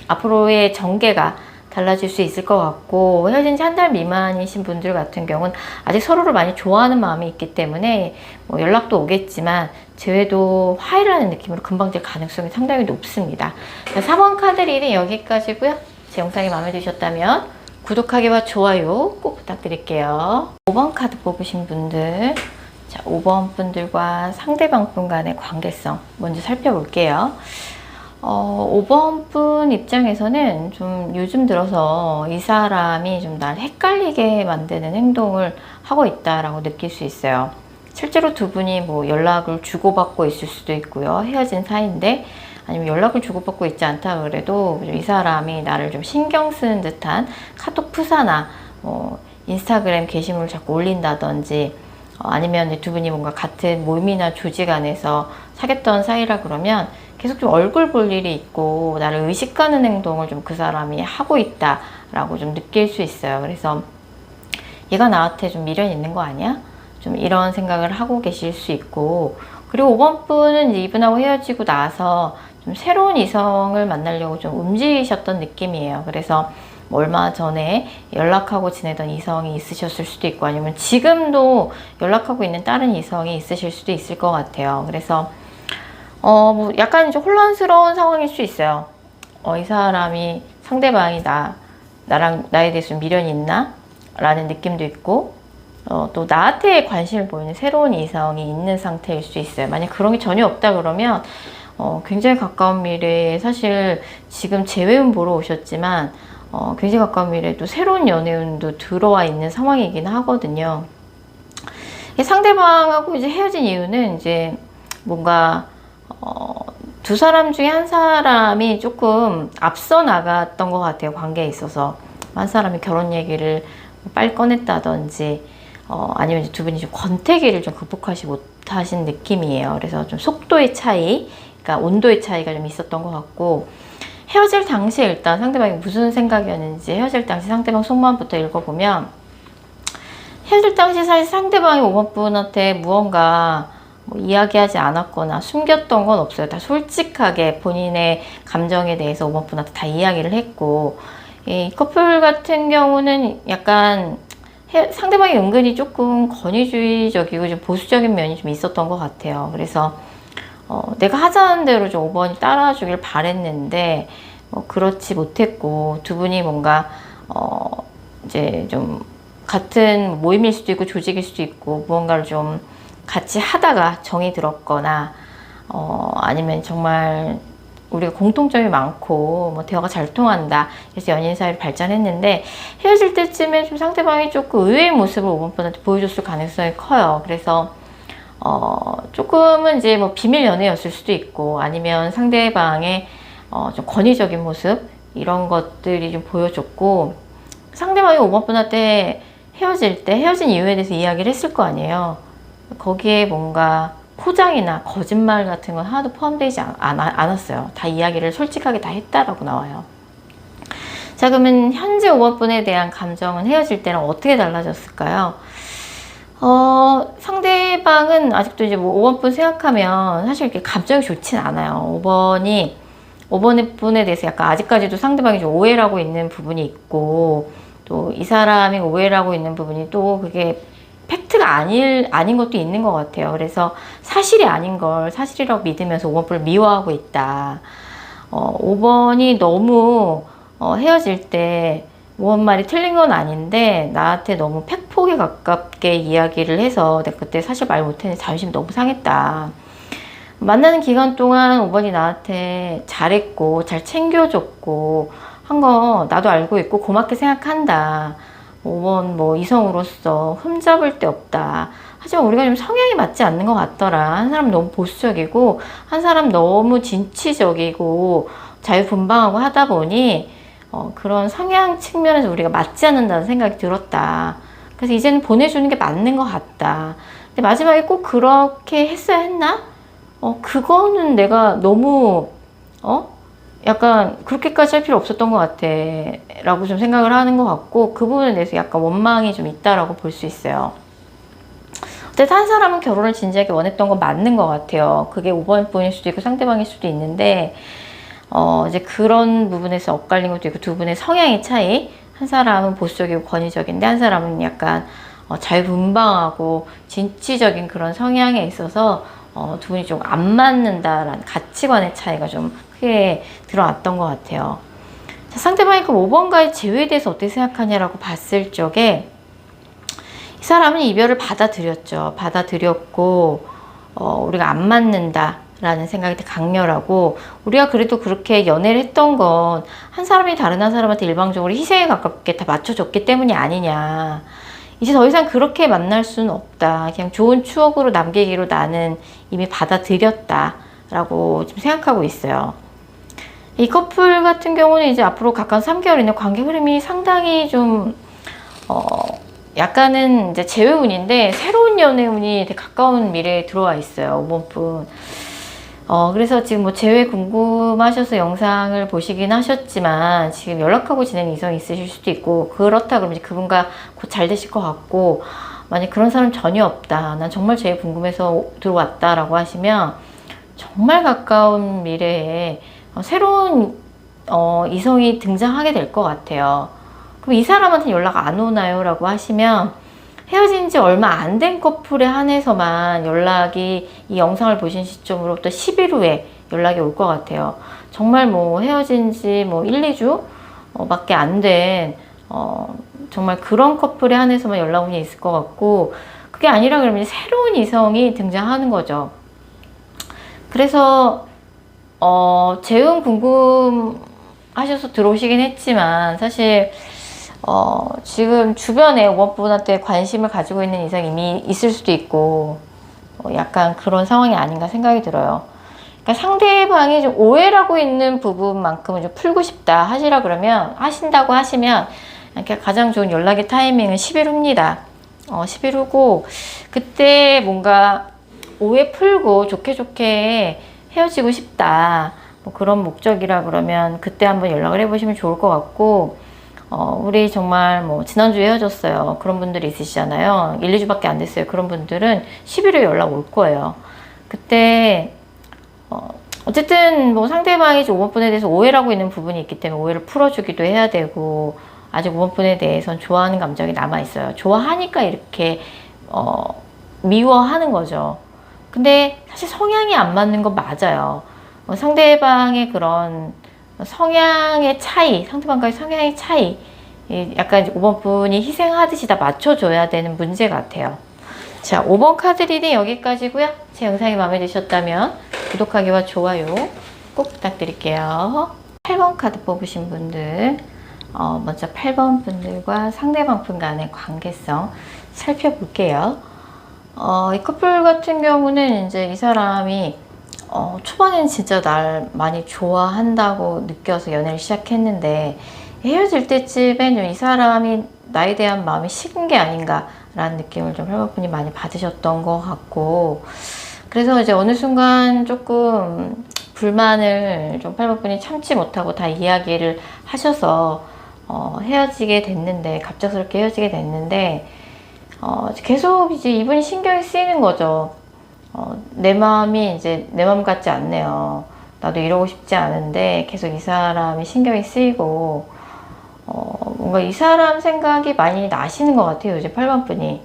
앞으로의 전개가 달라질 수 있을 것 같고, 헤어진 지 한 달 미만이신 분들 같은 경우는 아직 서로를 많이 좋아하는 마음이 있기 때문에 뭐 연락도 오겠지만 재회도 화해를 하는 느낌으로 금방 될 가능성이 상당히 높습니다. 4번 카드 리딩 여기까지고요. 제 영상이 마음에 드셨다면 구독하기와 좋아요 꼭 부탁드릴게요. 5번 카드 뽑으신 분들, 자, 5번 분들과 상대방 분 간의 관계성 먼저 살펴볼게요. 5번 분 입장에서는 좀 요즘 들어서 이 사람이 좀 날 헷갈리게 만드는 행동을 하고 있다라고 느낄 수 있어요. 실제로 두 분이 뭐 연락을 주고받고 있을 수도 있고요. 헤어진 사이인데, 아니면 연락을 주고받고 있지 않다 그래도 이 사람이 나를 좀 신경 쓰는 듯한 카톡 프사나 인스타그램 게시물을 자꾸 올린다든지, 아니면 두 분이 뭔가 같은 모임이나 조직 안에서 사귀었던 사이라 그러면 계속 좀 얼굴 볼 일이 있고 나를 의식하는 행동을 좀 그 사람이 하고 있다라고 좀 느낄 수 있어요. 그래서 얘가 나한테 좀 미련 있는 거 아니야? 좀 이런 생각을 하고 계실 수 있고, 그리고 5번 분은 이분하고 헤어지고 나서 좀 새로운 이성을 만나려고 좀 움직이셨던 느낌이에요. 그래서 얼마 전에 연락하고 지내던 이성이 있으셨을 수도 있고, 아니면 지금도 연락하고 있는 다른 이성이 있으실 수도 있을 것 같아요. 그래서 뭐 약간 좀 혼란스러운 상황일 수 있어요. 이 사람이, 상대방이 나에 대해서 미련이 있나? 라는 느낌도 있고, 또 나한테 관심을 보이는 새로운 이성이 있는 상태일 수 있어요. 만약 그런 게 전혀 없다 그러면 굉장히 가까운 미래에, 사실 지금 재회운 보러 오셨지만 굉장히 가까운 미래에 또 새로운 연애운도 들어와 있는 상황이긴 하거든요. 상대방하고 이제 헤어진 이유는 이제 뭔가 두 사람 중에 한 사람이 조금 앞서 나갔던 것 같아요. 관계에 있어서 한 사람이 결혼 얘기를 빨리 꺼냈다든지 아니면 이제 두 분이 좀 권태기를 좀 극복하지 못하신 느낌이에요. 그래서 좀 속도의 차이, 그러니까 온도의 차이가 좀 있었던 것 같고, 헤어질 당시에 일단 상대방이 무슨 생각이었는지 헤어질 당시 상대방 속마음부터 읽어보면, 헤어질 당시 사실 상대방이 5번 분한테 무언가 뭐 이야기하지 않았거나 숨겼던 건 없어요. 다 솔직하게 본인의 감정에 대해서 5번 분한테 다 이야기를 했고, 이 커플 같은 경우는 약간 상대방이 은근히 조금 권위주의적이고 좀 보수적인 면이 좀 있었던 것 같아요. 그래서 내가 하자는 대로 좀 5번이 따라주길 바랬는데 그렇지 못했고, 두 분이 뭔가 이제 좀 같은 모임일 수도 있고 조직일 수도 있고 무언가를 좀 같이 하다가 정이 들었거나 아니면 정말 우리가 공통점이 많고 뭐 대화가 잘 통한다 그래서 연인 사이로 발전했는데, 헤어질 때쯤에 좀 상대방이 조금 의외의 모습을 5번 분한테 보여줬을 가능성이 커요. 그래서 조금은 이제 뭐 비밀 연애였을 수도 있고, 아니면 상대방의 좀 권위적인 모습 이런 것들이 좀 보여줬고, 상대방이 5번 분한테 헤어질 때 헤어진 이유에 대해서 이야기를 했을 거 아니에요. 거기에 뭔가 포장이나 거짓말 같은 건 하나도 포함되지 않았어요. 다 이야기를 솔직하게 다 했다라고 나와요. 자, 그러면 현재 5번 분에 대한 감정은 헤어질 때랑 어떻게 달라졌을까요? 상대방은 아직도 이제 뭐 5번 분 생각하면 사실 이렇게 감정이 좋진 않아요. 5번 분에 대해서 약간 아직까지도 상대방이 좀 오해를 하고 있는 부분이 있고, 또 이 사람이 오해를 하고 있는 부분이 또 그게 팩트가 아닌 것도 있는 것 같아요. 그래서 사실이 아닌 걸 사실이라고 믿으면서 5번 분을 미워하고 있다. 5번이 너무 헤어질 때 5번 말이 틀린 건 아닌데 나한테 너무 팩폭에 가깝게 이야기를 해서 내가 그때 사실 말 못했는데 자존심 너무 상했다. 만나는 기간 동안 5번이 나한테 잘했고 잘 챙겨줬고 한 거 나도 알고 있고 고맙게 생각한다. 5번 뭐 이성으로서 흠잡을 데 없다. 하지만 우리가 좀 성향이 맞지 않는 것 같더라. 한 사람 너무 보수적이고 한 사람 너무 진취적이고 자유분방하고 하다 보니 그런 성향 측면에서 우리가 맞지 않는다는 생각이 들었다. 그래서 이제는 보내주는 게 맞는 것 같다. 근데 마지막에 꼭 그렇게 했어야 했나? 그거는 내가 너무 약간 그렇게까지 할 필요 없었던 것 같아 라고 좀 생각을 하는 것 같고, 그 부분에 대해서 약간 원망이 좀 있다라고 볼 수 있어요. 어쨌든 한 사람은 결혼을 진지하게 원했던 건 맞는 것 같아요. 그게 5번 분일 수도 있고 상대방일 수도 있는데 이제 그런 부분에서 엇갈린 것도 있고, 두 분의 성향의 차이, 한 사람은 보수적이고 권위적인데 한 사람은 약간 자유분방하고 진취적인 그런 성향에 있어서 두 분이 좀 안 맞는다라는 가치관의 차이가 좀 크게 드러났던 것 같아요. 자, 상대방이 그럼 5번과의 재회에 대해서 어떻게 생각하냐라고 봤을 적에 이 사람은 이별을 받아들였죠. 받아들였고 우리가 안 맞는다 라는 생각이 되게 강렬하고, 우리가 그래도 그렇게 연애를 했던 건 한 사람이 다른 한 사람한테 일방적으로 희생에 가깝게 다 맞춰줬기 때문이 아니냐. 이제 더 이상 그렇게 만날 수는 없다. 그냥 좋은 추억으로 남기기로 나는 이미 받아들였다 라고 좀 생각하고 있어요. 이 커플 같은 경우는 이제 앞으로 가까운 3개월 이내 관계 흐름이 상당히 좀 약간은 이제 재회운인데 새로운 연애운이 되게 가까운 미래에 들어와 있어요. 5번 분. 그래서 지금 뭐 재회 궁금하셔서 영상을 보시긴 하셨지만 지금 연락하고 지내는 이성이 있으실 수도 있고, 그렇다 그러면 이제 그분과 곧 잘 되실 것 같고, 만약 그런 사람 전혀 없다, 난 정말 재회 궁금해서 들어왔다 라고 하시면 정말 가까운 미래에 새로운 이성이 등장하게 될 것 같아요. 그럼 이 사람한테 연락 안 오나요? 라고 하시면 헤어진 지 얼마 안 된 커플에 한해서만 연락이, 이 영상을 보신 시점으로부터 10일 후에 연락이 올 것 같아요. 정말 뭐 헤어진 지 뭐 1, 2주 밖에 안 된 정말 그런 커플에 한해서만 연락 오니 있을 것 같고, 그게 아니라 그러면 새로운 이성이 등장하는 거죠. 그래서 재혼 궁금하셔서 들어오시긴 했지만 사실 지금 주변에 5번 분한테 관심을 가지고 있는 이성이 이미 있을 수도 있고 약간 그런 상황이 아닌가 생각이 들어요. 그러니까 상대방이 좀 오해를 하고 있는 부분만큼은 좀 풀고 싶다 하시라 그러면, 하신다고 하시면 그러니까 가장 좋은 연락의 타이밍은 10일 후입니다. 10일 후고, 그때 뭔가 오해 풀고 좋게 좋게 헤어지고 싶다, 뭐 그런 목적이라 그러면 그때 한번 연락을 해보시면 좋을 것 같고, 우리 정말 뭐 지난주에 헤어졌어요, 그런 분들이 있으시잖아요. 1, 2주밖에 안 됐어요. 그런 분들은 10일에 연락 올 거예요. 그때 어쨌든 뭐 상대방이 5번분에 대해서 오해를 하고 있는 부분이 있기 때문에 오해를 풀어주기도 해야 되고, 아직 5번분에 대해서는 좋아하는 감정이 남아있어요. 좋아하니까 이렇게 미워하는 거죠. 근데 사실 성향이 안 맞는 건 맞아요. 상대방의 그런 성향의 차이, 상대방과의 성향의 차이, 약간 5번분이 희생하듯이 다 맞춰줘야 되는 문제 같아요. 자, 5번 카드 리딩 여기까지고요. 제 영상이 마음에 드셨다면 구독하기와 좋아요 꼭 부탁드릴게요. 8번 카드 뽑으신 분들, 먼저 8번 분들과 상대방 분 간의 관계성 살펴볼게요. 이 커플 같은 경우는 이제 이 사람이 초반에는 진짜 날 많이 좋아한다고 느껴서 연애를 시작했는데, 헤어질 때쯤엔 좀 이 사람이 나에 대한 마음이 식은 게 아닌가 라는 느낌을 좀 8번 분이 많이 받으셨던 것 같고, 그래서 이제 어느 순간 조금 불만을 좀 8번 분이 참지 못하고 다 이야기를 하셔서 헤어지게 됐는데, 갑작스럽게 헤어지게 됐는데, 계속 이제 이분이 신경이 쓰이는 거죠. 내 마음이 이제 내 마음 같지 않네요. 나도 이러고 싶지 않은데 계속 이 사람이 신경이 쓰이고, 뭔가 이 사람 생각이 많이 나시는 것 같아요, 요즘 8번 분이.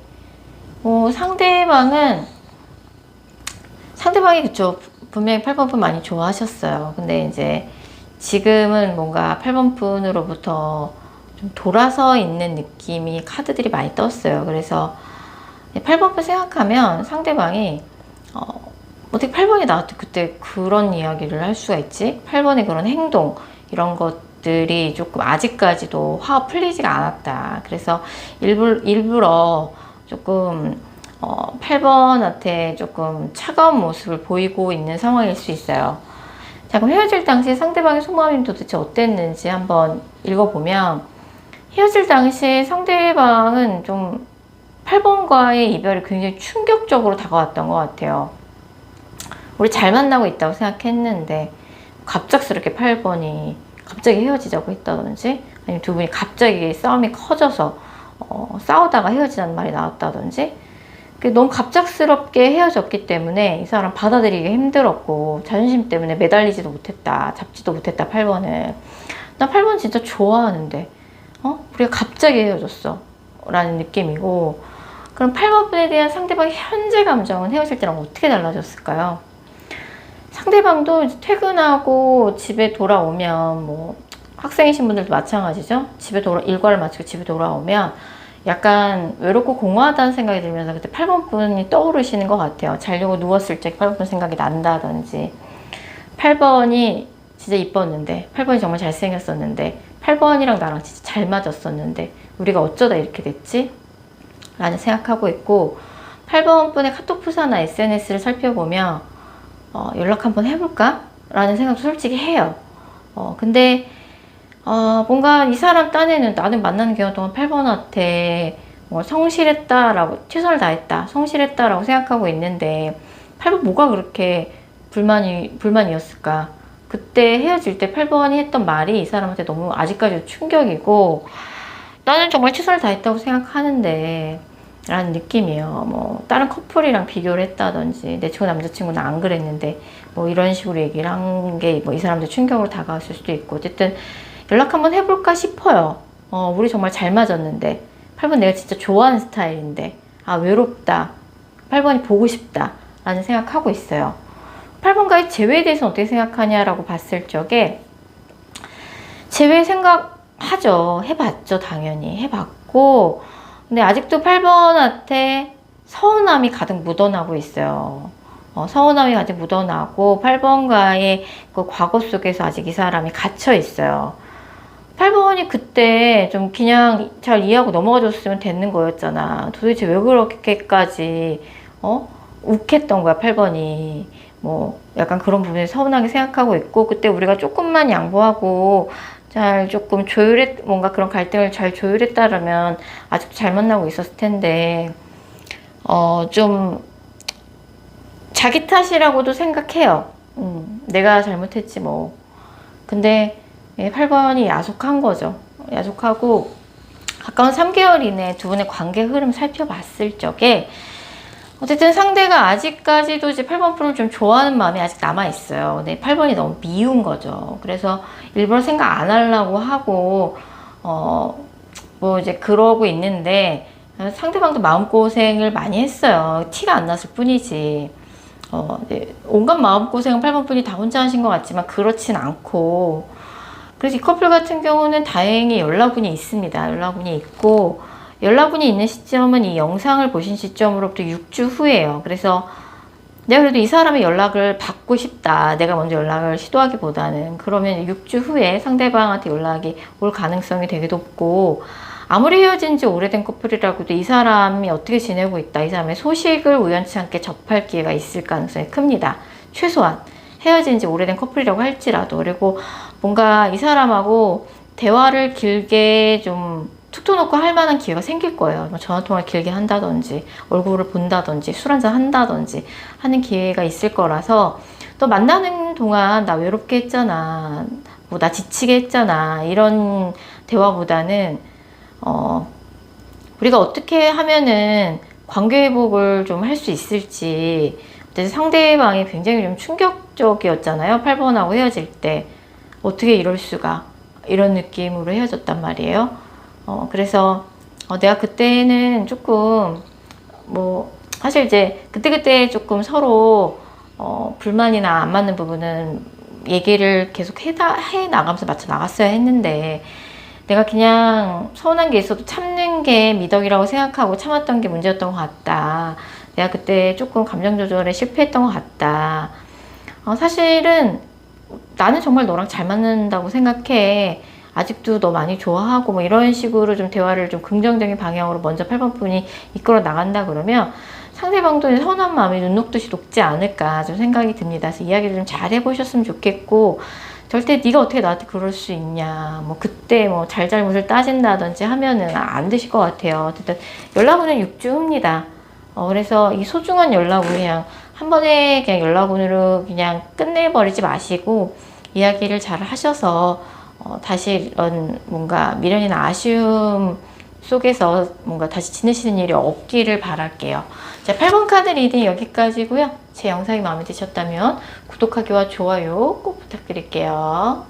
상대방이 그쵸, 분명히 8번 분 많이 좋아하셨어요. 근데 이제 지금은 뭔가 8번 분으로부터 좀 돌아서 있는 느낌이 카드들이 많이 떴어요. 그래서 8번 분 생각하면 상대방이 어떻게 8번이 나한테 그때 그런 이야기를 할 수가 있지? 8번의 그런 행동, 이런 것들이 조금 아직까지도 화가 풀리지가 않았다. 그래서 일부러 조금 8번한테 조금 차가운 모습을 보이고 있는 상황일 수 있어요. 자, 그럼 헤어질 당시 상대방의 속마음이 도대체 어땠는지 한번 읽어보면, 헤어질 당시 상대방은 좀 8번과의 이별이 굉장히 충격적으로 다가왔던 것 같아요. 우리 잘 만나고 있다고 생각했는데 갑작스럽게 8번이 갑자기 헤어지자고 했다든지, 아니면 두 분이 갑자기 싸움이 커져서 싸우다가 헤어지자는 말이 나왔다든지, 너무 갑작스럽게 헤어졌기 때문에 이 사람 받아들이기 힘들었고, 자존심 때문에 매달리지도 못했다, 잡지도 못했다 8번을. 나 8번 진짜 좋아하는데 우리가 갑자기 헤어졌어 라는 느낌이고, 그럼 8번분에 대한 상대방의 현재 감정은 헤어질 때랑 어떻게 달라졌을까요? 상대방도 퇴근하고 집에 돌아오면, 뭐 학생이신 분들도 마찬가지죠. 일과를 마치고 집에 돌아오면 약간 외롭고 공허하다는 생각이 들면서 그때 8번 분이 떠오르시는 것 같아요. 자려고 누웠을 때 8번 분 생각이 난다든지, 8번이 진짜 이뻤는데, 8번이 정말 잘생겼었는데, 8번이랑 나랑 진짜 잘 맞았었는데 우리가 어쩌다 이렇게 됐지? 라는 생각하고 있고, 8번 분의 카톡 프사나 SNS를 살펴보면 연락 한번 해볼까? 라는 생각도 솔직히 해요. 근데 뭔가 이 사람 딴에는 나는 만나는 기간 동안 8번한테 뭐 성실했다라고, 최선을 다했다, 성실했다라고 생각하고 있는데, 8번 뭐가 그렇게 불만이었을까? 그때 헤어질 때 8번이 했던 말이 이 사람한테 너무 아직까지도 충격이고, 나는 정말 최선을 다했다고 생각하는데 라는 느낌이에요. 뭐 다른 커플이랑 비교를 했다든지, 내 친구 남자친구는 안 그랬는데 뭐 이런 식으로 얘기를 한 게 뭐 이 사람들 충격으로 다가왔을 수도 있고, 어쨌든 연락 한번 해볼까 싶어요. 우리 정말 잘 맞았는데, 8번 내가 진짜 좋아하는 스타일인데, 외롭다, 8번이 보고 싶다 라는 생각하고 있어요. 8번과의 재회에 대해서는 어떻게 생각하냐라고 봤을 적에, 재회 생각하죠. 해봤죠. 당연히 해봤고, 근데 아직도 8번한테 서운함이 가득 묻어나고 있어요. 서운함이 가득 묻어나고, 8번과의 그 과거 속에서 아직 이 사람이 갇혀 있어요. 8번이 그때 좀 그냥 잘 이해하고 넘어가줬으면 되는 거였잖아. 도대체 왜 그렇게까지 욱했던 거야 8번이. 뭐 약간 그런 부분에 서운하게 생각하고 있고, 그때 우리가 조금만 양보하고 잘 조금 뭔가 그런 갈등을 잘 조율했다라면 아직도 잘 만나고 있었을 텐데, 좀 자기 탓이라고도 생각해요. 내가 잘못했지 뭐. 근데 8번이 야속한 거죠. 야속하고 가까운 3개월 이내 두 분의 관계 흐름 살펴봤을 적에 어쨌든 상대가 아직까지도 이제 8번 프로를 좀 좋아하는 마음이 아직 남아있어요. 근데 8번이 너무 미운 거죠. 그래서 일부러 생각 안 하려고 하고, 뭐 이제 그러고 있는데, 상대방도 마음고생을 많이 했어요. 티가 안 났을 뿐이지. 네, 온갖 마음고생은 8번 분이 다 혼자 하신 것 같지만 그렇진 않고, 그래서 이 커플 같은 경우는 다행히 연락운이 있습니다. 연락운이 있고, 연락운이 있는 시점은 이 영상을 보신 시점으로부터 6주 후예요. 그래서 내가 그래도 이 사람의 연락을 받고 싶다. 내가 먼저 연락을 시도하기보다는, 그러면 6주 후에 상대방한테 연락이 올 가능성이 되게 높고, 아무리 헤어진 지 오래된 커플이라고도 이 사람이 어떻게 지내고 있다, 이 사람의 소식을 우연치 않게 접할 기회가 있을 가능성이 큽니다. 최소한 헤어진 지 오래된 커플이라고 할지라도. 그리고 뭔가 이 사람하고 대화를 길게 좀 툭 터놓고 할 만한 기회가 생길 거예요. 전화통화를 길게 한다든지 얼굴을 본다든지 술 한잔 한다든지 하는 기회가 있을 거라서, 또 만나는 동안 나 외롭게 했잖아, 뭐 나 지치게 했잖아, 이런 대화보다는 우리가 어떻게 하면은 관계 회복을 좀 할 수 있을지. 상대방이 굉장히 좀 충격적이었잖아요. 8번하고 헤어질 때 어떻게 이럴 수가, 이런 느낌으로 헤어졌단 말이에요. 그래서 내가 그때는 조금 뭐 사실 이제 그때그때 조금 서로 불만이나 안 맞는 부분은 얘기를 계속 해 나가면서 맞춰 나갔어야 했는데, 내가 그냥 서운한 게 있어도 참는 게 미덕이라고 생각하고 참았던 게 문제였던 것 같다. 내가 그때 조금 감정 조절에 실패했던 것 같다. 사실은 나는 정말 너랑 잘 맞는다고 생각해. 아직도 너 많이 좋아하고 뭐 이런 식으로 좀 대화를 좀 긍정적인 방향으로 먼저 8번 분이 이끌어 나간다 그러면 상대방도 서운한 마음이 눈 녹듯이 녹지 않을까 좀 생각이 듭니다. 그래서 이야기를 좀 잘 해보셨으면 좋겠고, 절대 네가 어떻게 나한테 그럴 수 있냐, 뭐 그때 뭐 잘잘못을 따진다든지 하면은 안 되실 것 같아요. 어쨌든 연락운은 6주 후입니다. 그래서 이 소중한 연락을 그냥 한 번에 그냥 연락운으로 그냥 끝내버리지 마시고 이야기를 잘 하셔서 다시 이런 뭔가 미련이나 아쉬움 속에서 뭔가 다시 지내시는 일이 없기를 바랄게요. 자, 8번 카드 리딩 여기까지고요. 제 영상이 마음에 드셨다면 구독하기와 좋아요 꼭 부탁드릴게요.